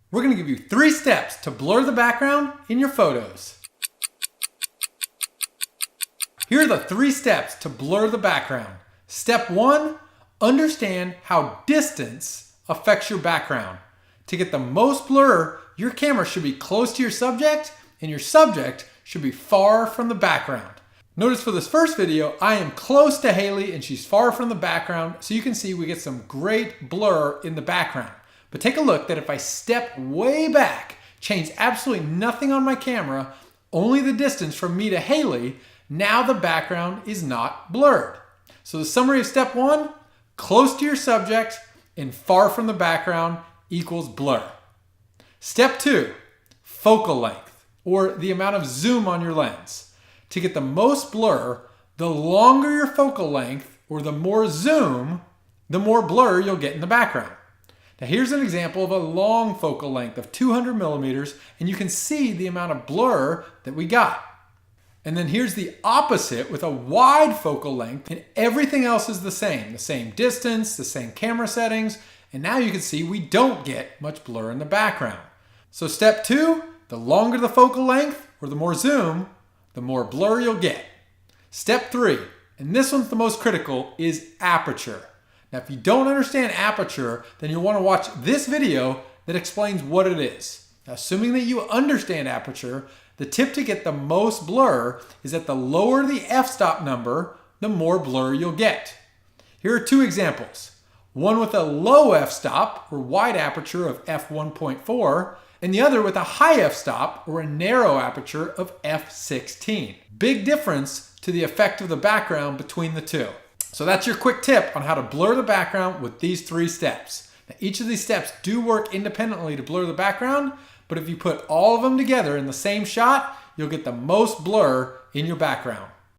We're going to give you 3 steps to blur the background in your photos. Here are the 3 steps to blur the background. Step 1, understand how distance affects your background. To get the most blur, your camera should be close to your subject and your subject should be far from the background. Notice for this first video, I am close to Haley and she's far from the background, so you can see we get some great blur in the background. But take a look that if I step way back, change absolutely nothing on my camera, only the distance from me to Haley, now the background is not blurred. So the summary of step 1, close to your subject and far from the background equals blur. Step 2, focal length, or the amount of zoom on your lens. To get the most blur, the longer your focal length, or the more zoom, the more blur you'll get in the background. Now here's an example of a long focal length of 200 millimeters, and you can see the amount of blur that we got. And then here's the opposite with a wide focal length, and everything else is the same distance, the same camera settings, and now you can see we don't get much blur in the background. So step 2, the longer the focal length, or the more zoom, the more blur you'll get. Step 3, and this one's the most critical, is aperture. Now if you don't understand aperture, then you'll want to watch this video that explains what it is. Now, assuming that you understand aperture, the tip to get the most blur is that the lower the f-stop number, the more blur you'll get. Here are 2 examples. One with a low f-stop, or wide aperture of f1.4, and the other with a high f-stop, or a narrow aperture of f16. Big difference to the effect of the background between the 2. So that's your quick tip on how to blur the background with these 3 steps. Now, each of these steps do work independently to blur the background, but if you put all of them together in the same shot, you'll get the most blur in your background.